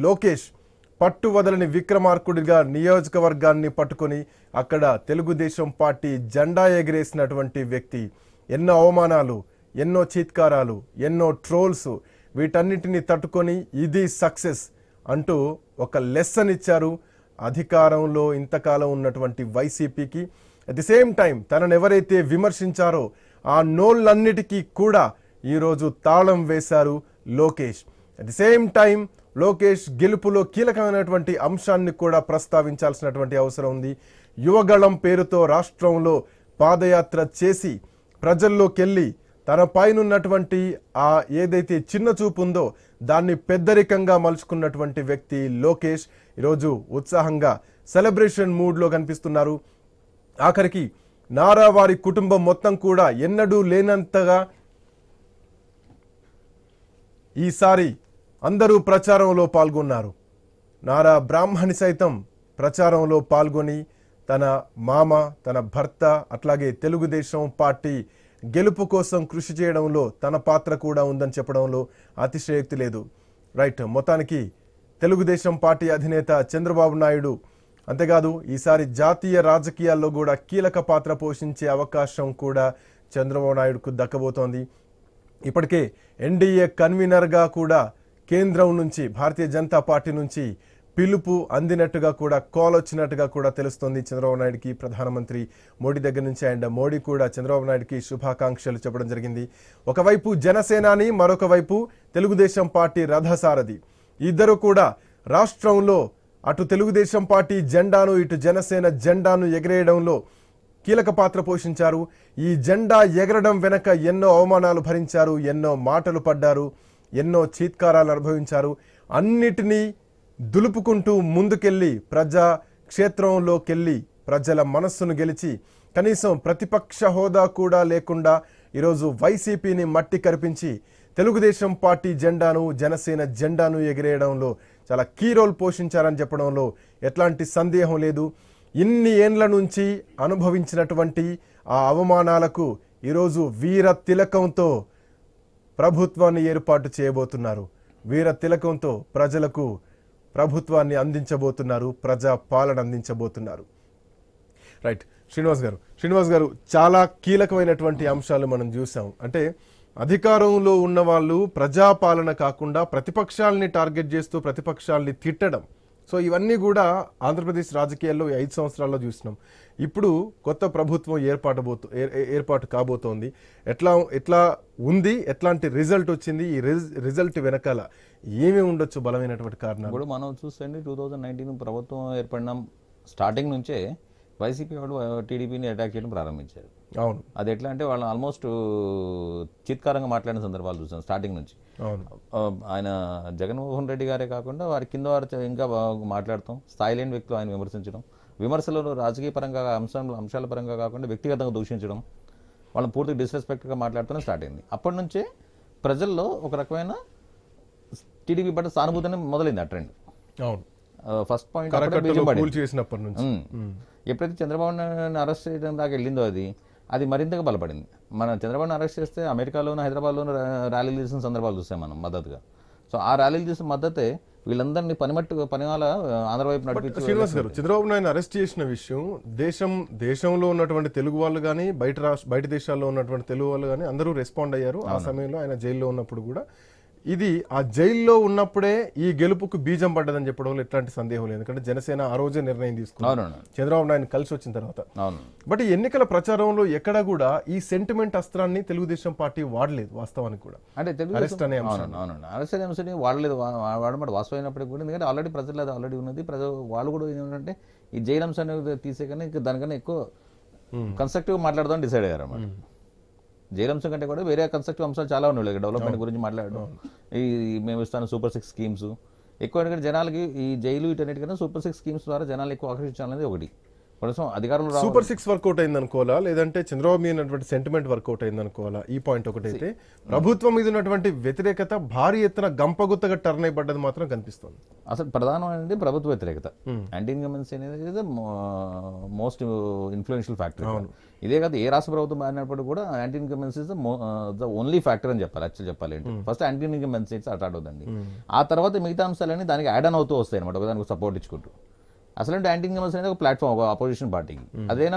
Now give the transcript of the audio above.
లోకేష్ పట్టు వదలని విక్రమార్కుడిగా నియోజకవర్గాన్ని పట్టుకొని అక్కడ తెలుగుదేశం పార్టీ జెండా ఎగిరేసినటువంటి వ్యక్తి. ఎన్నో అవమానాలు, ఎన్నో చీత్కారాలు, ఎన్నో ట్రోల్స్, వీటన్నిటిని తట్టుకొని ఇది సక్సెస్ అంటూ ఒక లెసన్ ఇచ్చారు అధికారంలో ఇంతకాలం ఉన్నటువంటి వైసీపీకి. అట్ ది సేమ్ టైం తనను ఎవరైతే విమర్శించారో ఆ నోళ్ళన్నిటికీ కూడా ఈరోజు తాళం వేశారు Lokesh. At the same time Lokesh గెలుపులో కీలకమైనటువంటి అంశాన్ని కూడా ప్రస్తావించాల్సినటువంటి అవసరం ఉంది. యువగళం పేరుతో రాష్ట్రంలో పాదయాత్ర చేసి ప్రజల్లోకి వెళ్ళి తన పైనున్నటువంటి ఆ ఏదైతే చిన్న చూపు ఉందో దాన్ని పెద్దరికంగా మలుచుకున్నటువంటి వ్యక్తి లోకేష్ ఈరోజు ఉత్సాహంగా సెలబ్రేషన్ మూడ్లో కనిపిస్తున్నారు. ఆఖరికి నారా వారి కుటుంబం మొత్తం కూడా ఎన్నడూ లేనంతగా ఈసారి అందరూ ప్రచారంలో పాల్గొన్నారు. నారా బ్రాహ్మణి సైతం ప్రచారంలో పాల్గొని తన మామ, తన భర్త, అట్లాగే తెలుగుదేశం పార్టీ గెలుపు కోసం కృషి చేయడంలో తన పాత్ర కూడా ఉందని చెప్పడంలో అతిశయోక్తి లేదు. రైట్, మొత్తానికి తెలుగుదేశం పార్టీ అధినేత చంద్రబాబు నాయుడు అంతేకాదు ఈసారి జాతీయ రాజకీయాల్లో కూడా కీలక పాత్ర పోషించే అవకాశం కూడా చంద్రబాబు నాయుడుకు దక్కబోతోంది. ఇప్పటికే ఎన్డీఏ కన్వీనర్గా కూడా కేంద్రం నుంచి, భారతీయ జనతా పార్టీ నుంచి పిలుపు అందినట్టుగా కూడా, కాల్ వచ్చినట్టుగా కూడా తెలుస్తుంది చంద్రబాబు నాయుడుకి. ప్రధానమంత్రి మోడీ దగ్గర నుంచి అండ్ మోడీ కూడా చంద్రబాబు నాయుడుకి శుభాకాంక్షలు చెప్పడం జరిగింది. ఒకవైపు జనసేనాని, మరొక వైపు తెలుగుదేశం పార్టీ రథసారథి, ఇద్దరు కూడా రాష్ట్రంలో అటు తెలుగుదేశం పార్టీ జెండాను, ఇటు జనసేన జెండాను ఎగరేయడంలో కీలక పాత్ర పోషించారు. ఈ జెండా ఎగరడం వెనక ఎన్నో అవమానాలు భరించారు, ఎన్నో మాటలు పడ్డారు, ఎన్నో చీత్కారాలు అనుభవించారు. అన్నిటినీ దులుపుకుంటూ ముందుకెళ్ళి ప్రజా క్షేత్రంలోకెళ్ళి ప్రజల మనస్సును గెలిచి కనీసం ప్రతిపక్ష హోదా కూడా లేకుండా ఈరోజు వైసీపీని మట్టి కరిపించి తెలుగుదేశం పార్టీ జెండాను, జనసేన జెండాను ఎగిరేయడంలో చాలా కీ రోల్ పోషించారని చెప్పడంలో ఎట్లాంటి సందేహం లేదు. ఇన్ని ఏండ్ల నుంచి అనుభవించినటువంటి ఆ అవమానాలకు ఈరోజు వీర తిలకంతో ప్రభుత్వాన్ని ఏర్పాటు చేయబోతున్నారు. వీర తిలకంతో ప్రజలకు ప్రభుత్వాన్ని అందించబోతున్నారు, ప్రజా పాలన అందించబోతున్నారు. రైట్, శ్రీనివాస్ గారు చాలా కీలకమైనటువంటి అంశాలు మనం చూసాం. అంటే అధికారంలో ఉన్న వాళ్ళు ప్రజాపాలన కాకుండా ప్రతిపక్షాలని టార్గెట్ చేస్తూ ప్రతిపక్షాలని తిట్టడం, సో ఇవన్నీ కూడా ఆంధ్రప్రదేశ్ రాజకీయాల్లో 5 సంవత్సరాల్లో చూసినాం. ఇప్పుడు కొత్త ప్రభుత్వం ఏర్పాటు కాబోతోంది. ఎట్లా ఉంది, ఎట్లాంటి రిజల్ట్ వచ్చింది, ఈ రిజల్ట్ వెనకాల ఏమి ఉండొచ్చు బలమైనటువంటి కారణాలు? ఇప్పుడు మనం చూస్తే 2019 ప్రభుత్వం ఏర్పడిన స్టార్టింగ్ నుంచే వైసీపీ వాళ్ళు టీడీపీని అటాక్ చేయడం ప్రారంభించారు. అవును, అది ఎట్లా అంటే వాళ్ళు ఆల్మోస్ట్ చిత్కారంగా మాట్లాడిన సందర్భాలు చూసాం స్టార్టింగ్ నుంచి. అవును, ఆయన జగన్మోహన్ రెడ్డి గారే కాకుండా వారి కింద వారు ఇంకా మాట్లాడతాం, స్థాయి లేని వ్యక్తులు ఆయన విమర్శించడం, విమర్శలను రాజకీయ పరంగా అంశాల పరంగా కాకుండా వ్యక్తిగతంగా దూషించడం, వాళ్ళని పూర్తిగా డిస్రెస్పెక్ట్గా మాట్లాడుతూనే స్టార్ట్ అయింది. అప్పటి నుంచే ప్రజల్లో ఒక రకమైన టీడీపీ పట్ల సానుభూతిని మొదలైంది ఆ ట్రెండ్. అవును, ఫస్ట్ పాయింట్ చేసినప్పటి నుంచి ఎప్పుడైతే చంద్రబాబు నాయుడు అరెస్ట్ చేయడం దాకా వెళ్ళిందో అది మరింతగా బలపడింది. మనం చంద్రబాబుని అరెస్ట్ చేస్తే అమెరికాలోను, హైదరాబాద్లోను ర్యాలీలు చేసిన సందర్భాలు చూసాం మనం మద్దతుగా. సో ఆ ర్యాలీలు చేసిన మద్దతే వీళ్ళందరినీ పనివాళ్ళ ఆంధ్రవైపు నడిపించి. శ్రీనివాస్ గారు, చంద్రబాబు నాయుడు అరెస్ట్ చేసిన విషయం దేశంలో ఉన్నటువంటి తెలుగు వాళ్ళు కానీ, బయట దేశాల్లో ఉన్నటువంటి తెలుగు వాళ్ళు కానీ అందరూ రెస్పాండ్ అయ్యారు. ఆ సమయంలో ఆయన జైల్లో ఉన్నప్పుడు కూడా ఇది ఆ జైల్లో ఉన్నప్పుడే ఈ గెలుపుకు బీజం పడ్డదని చెప్పడంలో ఎట్లాంటి సందేహం లేదు. ఎందుకంటే జనసేన ఆ రోజే నిర్ణయం తీసుకున్నారు చంద్రబాబు నాయుడు కలిసి వచ్చిన తర్వాత. బట్ ఈ ఎన్నికల ప్రచారంలో ఎక్కడా కూడా ఈ సెంటిమెంట్ అస్త్రాన్ని తెలుగుదేశం పార్టీ వాడలేదు వాస్తవానికి కూడా. అంటే అరెస్ట్ అనే అంశాన్ని వాడలేదు, వాడమాట వాస్తవమైనప్పటికీ కూడా. ఎందుకంటే ఆల్రెడీ ప్రజలు అది ఆల్రెడీ ఉన్నది. వాళ్ళు కూడా ఏంటంటే ఈ జైలు అంశాన్ని తీసే కన్నా ఇంకా దానికన్నా ఎక్కువ కన్స్ట్రక్టివ్ మాట్లాడదాం డిసైడ్ అయ్యారు అన్నమాట. జైలు అంశం కంటే కూడా వేరే కన్స్ట్రక్టివ్ అంశాలు చాలా ఉన్నాయి. డెవలప్మెంట్ గురించి మాట్లాడడం, ఈ మేము ఇస్తాను సూపర్ 6 స్కీమ్స్ ఎక్కువ. ఎందుకంటే జనాలకి ఈ జైలు వీటన్నిటికన్నా సూపర్ 6 స్కీమ్స్ ద్వారా జనాలు ఎక్కువ ఆకర్షించాలనేది ఒకటి. కొంచెం అధికారంలో సూపర్ 6 వర్కౌట్ అయింది అనుకోవాలా, లేదంటే చంద్రబాబు మీద ఉన్నటువంటి సెంటిమెంట్ వర్కౌట్ అయింది అనుకోవాలా? ఈ పాయింట్ ఒకటైతే ప్రభుత్వం మీద ఉన్నటువంటి వ్యతిరేకత భారీ ఎత్తున గంపగుత్తగా టర్న్ అయిపడ్డది మాత్రం కనిపిస్తుంది. అసలు ప్రధానమైనది ప్రభుత్వ వ్యతిరేకత. యాంటీ ఇన్కంబెన్సీ అనేది మోస్ట్ ఇన్ఫ్లుయెన్షియల్ ఫ్యాక్టర్. ఇదే కాదు, ఏ రాష్ట్ర ప్రభుత్వం మారినప్పుడు కూడా anti incumbency is the only factor అని చెప్పాలి. యాక్చువల్ చెప్పాలి అంటే ఫస్ట్ యాంటీ ఇన్కంబెన్సీ అటాట్ అవుతుంది, ఆ తర్వాత మిగతా అంశాలన్నీ దానికి యాడ్ ఆన్ అవుతూ వస్తాయి అనమాట, దానికి సపోర్ట్ ఇచ్చుకుంటూ. అసలు యాంటీ ఇన్కంబెన్సీ అనేది ఒక ప్లాట్ఫామ్, ఒక అపోజిషన్ పార్టీకి. అదేనా